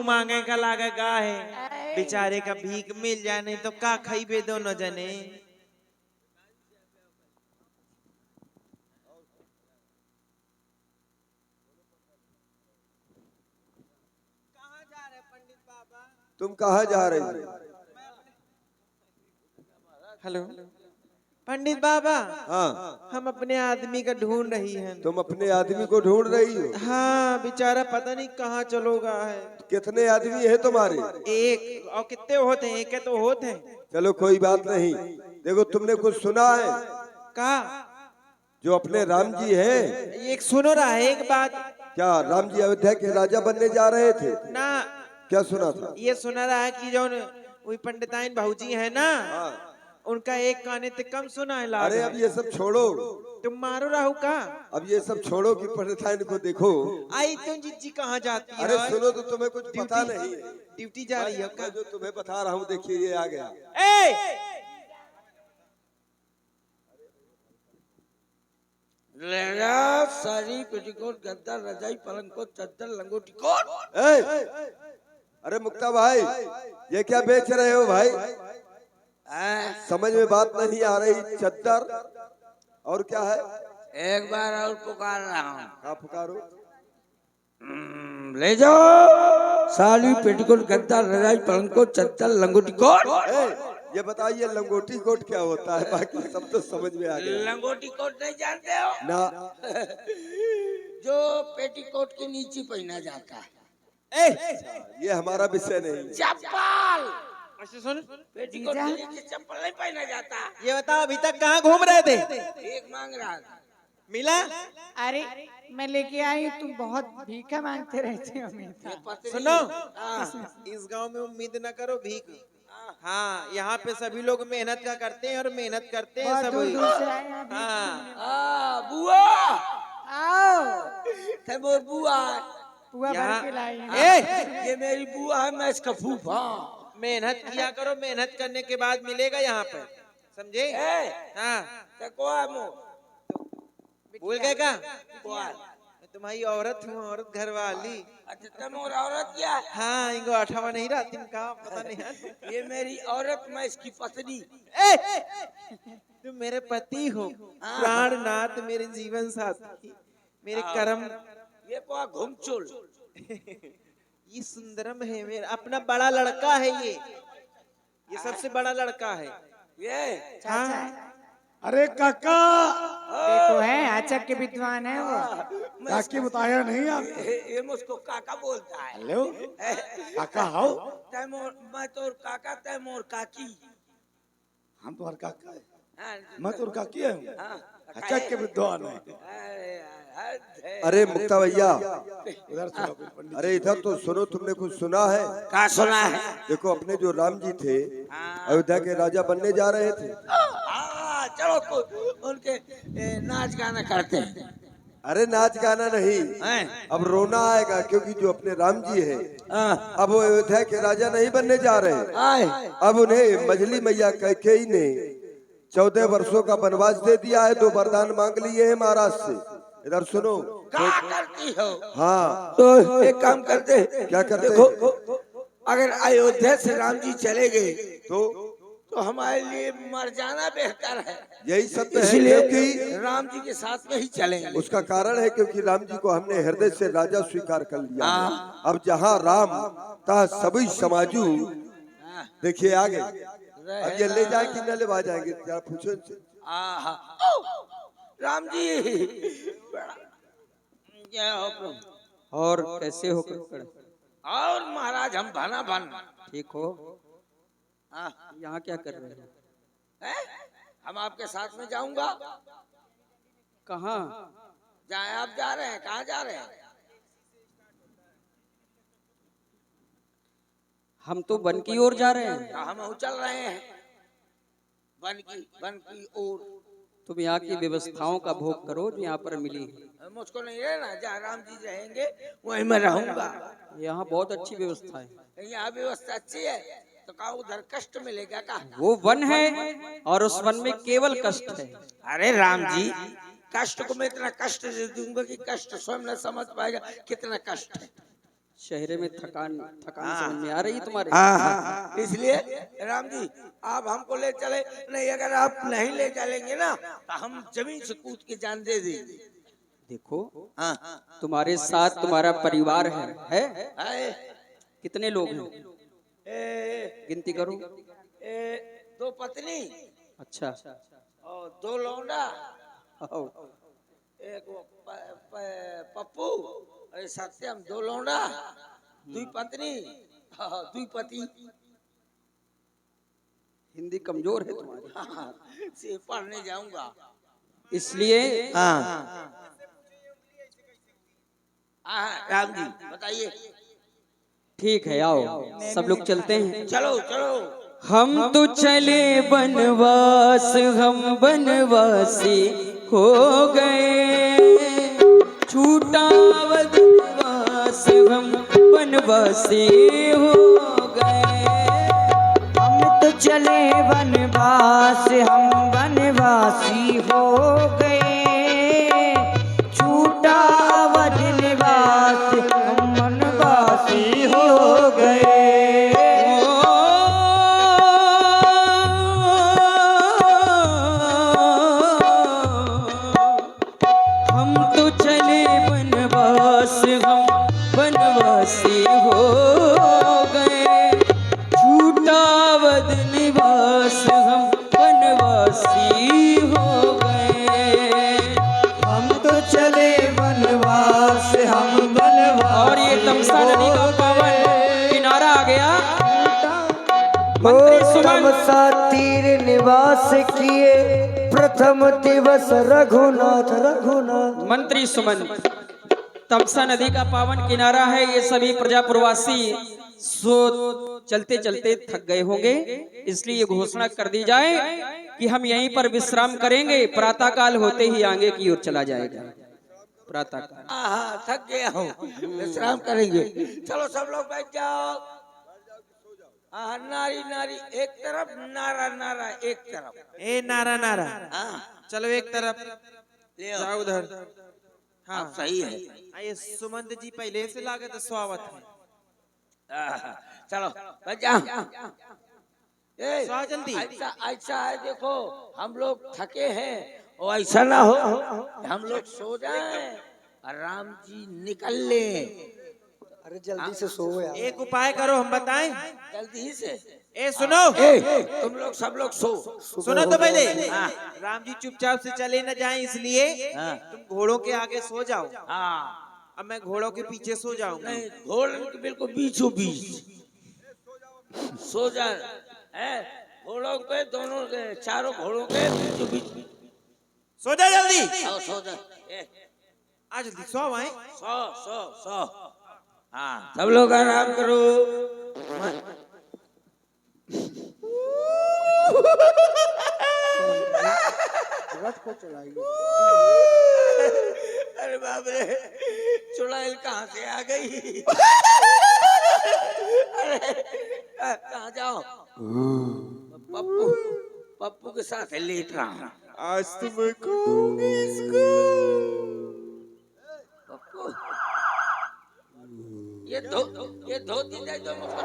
मुंह मांगे का लागे का है, बेचारे का भीख मिल जाए नहीं तो का खाइबे दोनों जने। कहाँ जा रहे पंडित बाबा? तुम कहाँ जा रही हो? हेलो पंडित बाबा। हाँ, हम अपने आदमी का ढूंढ रही हैं। तुम अपने आदमी को ढूंढ रही हो? हाँ बेचारा पता नहीं कहाँ चलोगा है। कितने आदमी है तुम्हारे? एक और कितने होते हैं? एक है तो होते हैं। चलो कोई बात नहीं। देखो तुमने कुछ सुना है? का जो अपने राम जी है, एक सुनो रहा है एक बात। क्या राम जी अयोध्या के राजा बनने जा रहे थे? ना क्या सुना था? ये सुना रहा है कि जो वही पंडिताइन भाऊजी है ना, हाँ। उनका एक काने ते कम सुना है लाग। अरे अब ये सब छोड़ो, तुम मारो राहु का। अब ये सब छोड़ो कि पंडिताइन को देखो। आई तुम जीजी कहाँ जाती है? अरे सुनो तो तुम्हें कुछ पता नहीं। ड्यूटी जा रही है का? मैं जो तुम्हें बता रहा हूँ देखिए ये आ गया। साड़ी पेटीकोट गद्दा रजाई पलंग को चद्दर लंगोटी कोट। अरे मुक्ता भाई, ये क्या बेच रहे हो भाई? समझ में बात नहीं आ रही। चद्दर और क्या है? एक बार और पुकार रहा हूँ। हाँ पुकारो। ले जाओ साड़ी पेटीकोट गद्दा रजाई पलंग को चद्दर लंगोटी कोट। ये बताइए लंगोटी कोट क्या होता है? बाकी सब तो समझ में आ गया। लंगोटी कोट नहीं जानते हो? ना। जो पेटीकोट के नीचे पहना जाता है। ये हमारा विषय नहीं। चप्पल। अच्छा सुन, पेटीकोट के नीचे चप्पल नहीं पहना जाता। ये बताओ अभी तक कहाँ घूम रहे थे? एक मांग रहा था। मिला? अरे मैं लेके आई, तुम बहुत भीखा मांगते रहते हो हमेशा। सुनो, इस गांव में उम्मीद न करो भीख। हाँ यहाँ पे सभी लोग मेहनत का करते हैं और मेहनत करते हैं सब। हाँ बुआ आओ मोर बुआ। पुआ भर के लाई हैं। ये मेरी बुआ है, मैं इसका फूफा। मेहनत किया करो, मेहनत करने के बाद मिलेगा यहाँ पर, समझे? हाँ भूल गए का? तुम्हारी औरत हूँ, औरत घर वाली। अच्छा तुम और औरत क्या? हाँ इनको अठावा नहीं रहा तुम का पता नहीं। ये मेरी औरत, मैं इसकी पत्नी। तुम मेरे पति हो, प्राणनाथ, मेरे जीवन साथी, मेरे कर्म। ये कोई घुमचुल। ये सुंदरम है, मेरा अपना बड़ा लड़का है ये सबसे बड़ा लड़का है ये। हाँ। अरे काका, देखो है आचक के विद्वान है वो। काकी बताया नहीं आप? ये मुझको काका बोलता है। हेलो काका हो? तैमोर, मैं तोर काका, तैमोर काकी। हम तुम्हारे काका है, हाँ, मैं तो काकी है। अच्छा के विद्वान है। अरे मुक्ता भैया, उधर सुनो कुछ पंडित। अरे इधर तो सुनो, तुमने कुछ सुना है? क्या सुना है? देखो अपने जो राम जी थे अयोध्या के राजा बनने जा रहे थे। चलो उनके नाच गाना करते हैं। अरे नाच गाना नहीं, अब रोना आएगा, क्योंकि जो अपने राम जी है अब वो अयोध्या के राजा नहीं बनने जा रहे। अब उन्हें मजली मैया कैकेयी ने 14 वर्षों का वनवास दे दिया है। 2 वरदान मांग लिए हैं महाराज से। इधर सुनो। क्या करती हो? हाँ तो एक काम करते। क्या करते? देखो, अगर अयोध्या से राम जी चले गए तो हमारे लिए मर जाना बेहतर है। यही सत्य है, इसलिए क्योंकि राम जी के साथ में ही चलेंगे। उसका कारण है क्योंकि राम जी को हमने हृदय से राजा स्वीकार कर लिया है। अब जहाँ राम तहाँ सभी समाजू। देखिए आगे, अब ये ले जाए कि न ले जाएंगे, जरा पूछो इनसे। राम जी क्या हो प्रभु? और कैसे हो कृष्ण? और महाराज हम बना बन ठीक हो? यहाँ क्या कर रहे हो? हम आपके साथ में जाऊंगा। कहाँ? जहाँ आप जा रहे हैं, कहाँ जा रहे हैं? हम तो वन की ओर जा रहे हैं। हम चल रहे हैं वन की ओर। तुम यहाँ की व्यवस्थाओं का भोग करो जो यहाँ पर मिली है। मुझको नहीं रहना, जहाँ राम जी रहेंगे वहीं मैं रहूंगा। यहाँ बहुत अच्छी व्यवस्था है। यहाँ व्यवस्था अच्छी है तो कहा उधर कष्ट मिलेगा का? वो वन है और उस वन में केवल कष्ट है। अरे राम जी, कष्ट को मैं इतना कष्ट दे दूंगा कि कष्ट स्वयं न समझ पाएगा कितना कष्ट है। चेहरे में थकान थकान समझ में आ रही है तुम्हारे। हाँ, इसलिए राम जी आप हमको ले चले, नहीं अगर आप नहीं ले चलेंगे ना तो हम जमीन से कूद के जान दे देंगे। देखो हाँ तुम्हारे साथ तुम्हारा परिवार है? है। कितने लोग हैं? गिनती करो। दो पत्नी अच्छा। और दो लौंडा, आओ। एक वो पप्पू और सत्यम, दो लौंडा दुई पत्नी दुई पति। हिंदी कमजोर है तुम्हारी, से पढ़ने जाऊंगा इसलिए। राम जी बताइए। ठीक है आओ सब लोग चलते हैं। चलो चलो। हम तो चले बनवास, हम बनवासी हो गए, छूटा वनवास हम बनवासी हो गए। हम तो चले वनवास, हम वनवासी हो गए, छूटा वनवास हम वनवासी हो गए। हम तो चले बनवास, हम बनवासी हो गए, छूटा वनवास हम बनवासी हो गए। हम तो चले वनवास, हम वनवासी। और ये तमसा नदी का पावन किनारा आ गया। तमसा तीर निवास किए, प्रथम दिवस रघुनाथ रघुनाथ। मंत्री सुमन, तमसा नदी का पावन किनारा है। ये सभी प्रजापुरवासी सो चलते चलते थक गए होंगे, इसलिए ये घोषणा कर दी जाए कि हम यहीं पर विश्राम करेंगे। प्रातः काल होते ही आगे की ओर चला जाएगा। प्रातः काल थक गया हूँ, विश्राम करेंगे। चलो सब लोग बैठ जाओ। नारी नारी एक तरफ, नारा नारा एक तरफ। ए नारा नारा, हाँ चलो एक तरफ ले आओ। जाओ उधर। हाँ अब सही है। ये सुमंत जी पहले से लागत स्वागत है। चलो बैठ जाओ। सो जल्दी। ऐसा ऐसा है, देखो हम लोग थके हैं और ऐसा ना हो हम लोग सो जाएं और राम जी निकल ले। अरे जल्दी से सो यार। एक उपाय करो, हम बताएं। जल्दी से। ए सुनो, तुम लोग सब लोग सो। सुनो तो पहले। राम जी चुपचाप से चले न जाएं, इसलिए तुम घोड़ों के आगे सो जाओ। हाँ अब मैं घोड़ों के पीछे सो जाऊंगा। नहीं, घोड़े के बिल्कुल बीचों बीच सो जा है। घोड़ों के दोनों के, चारों घोड़ों के बीचों बीच सो जा जल्दी। आओ सो जा। आ जल्दी सो आए। सो सो सो। हाँ सब लोग आराम करो। अरे बाप रे, चुड़ैल कहाँ से आ गई? अरे कहाँ जाओ? पप्पू पप्पू के साथ लेट रहा हूँ। आज तुम्हें कहूंगी इसको। पप्पू ये धोती दे दो मुझको।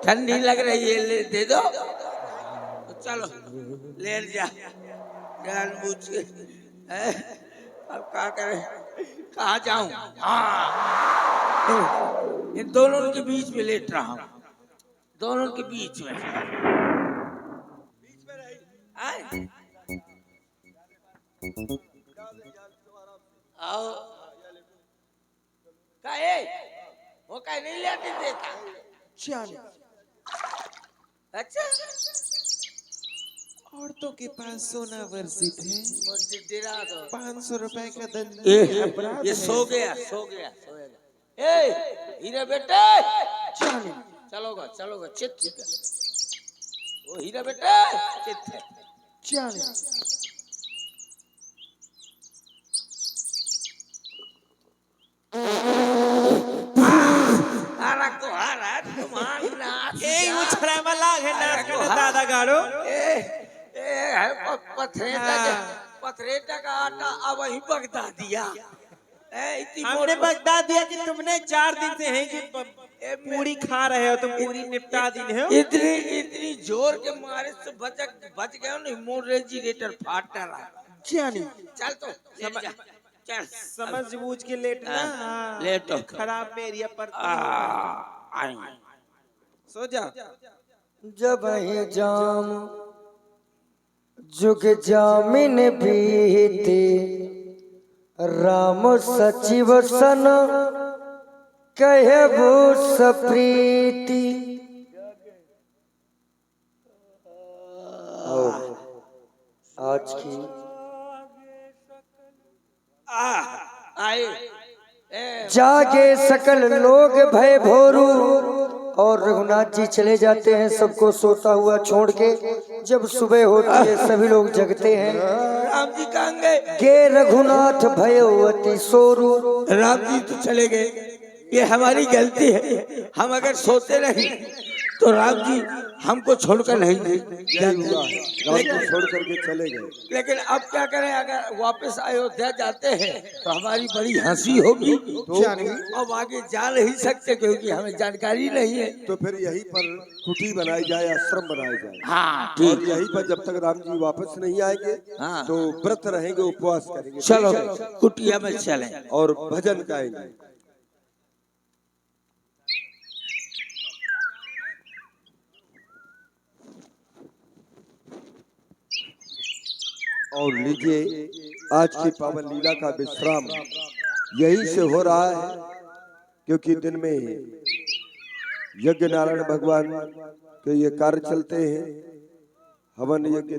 ठंडी लग रही है, ले दे दो। तो चलो लेट जा, जानबूझ के। अब क्या करें, कहाँ जाऊं? हाँ इन दोनों के बीच में लेट रहा हूँ, दोनों के बीच में। आए? आओ काहे वो काहे नहीं लेटे देता? अच्छा औरतों के पास सोना वर्जित है। मुझे डरा दो। 500 रुपए का दंड। ये सो गया सो गया सोएगा। ए हीरा बेटे, चलोगा चलोगा चित ठीक है। वो हीरा बेटे चित है। आरा को हारा तुम्हारा नाच। ए उछड़ा मला है नाच का दादा गाड़ो। ए है पथरे त्रेटा का आटा अब वही बगदा दिया। इतनी हमने मोटी- बगदा दिया कि तुमने 4 दिन से है कि पूरी खा रहे हो, तुम पूरी निपटा दी हो। इतनी इतनी जोर के मारे से बच गए नहीं, मोर रेजिरेटर फाट डाला। जानी चल तो लेट जा, चल समझ बूझ के लेटना। हाँ, लेटो। खराब एरिया पर आई सो जा। जब ही जाम जुग जामिन बीते, राम सचिव सन कहे वो सप्रीति। और आज की आए जागे सकल लोग भय भोरू, और रघुनाथ जी चले जाते हैं सबको सोता हुआ छोड़ के। जब सुबह होती है सभी लोग जगते हैं। राम जी कहाँ गए? गे रघुनाथ भयवती सोरू। राम जी तो चले गए, ये हमारी गलती है। हम अगर सोते नहीं तो राम जी हमको छोड़कर नहीं गए। यही हुआ, राम को छोड़ करके चले गए। लेकिन अब क्या करें, अगर वापस अयोध्या जाते हैं तो हमारी बड़ी हंसी होगी। तो अब आगे जा नहीं सकते क्योंकि हमें जानकारी नहीं है। तो फिर यहीं पर कुटी बनाई जाए, आश्रम बनाया जाए। हाँ और ठीक, यहीं पर जब तक राम जी वापस नहीं आएंगे हाँ। तो व्रत रहेंगे, उपवास करेंगे। चलो ठीक है? कुटिया में चलें। और भजन गाएंगे। और लीजिए, आज की पावन लीला का विश्राम यही से हो रहा है, क्योंकि दिन में यज्ञ नारायण भगवान के ये कार्य चलते हैं। हवन यज्ञ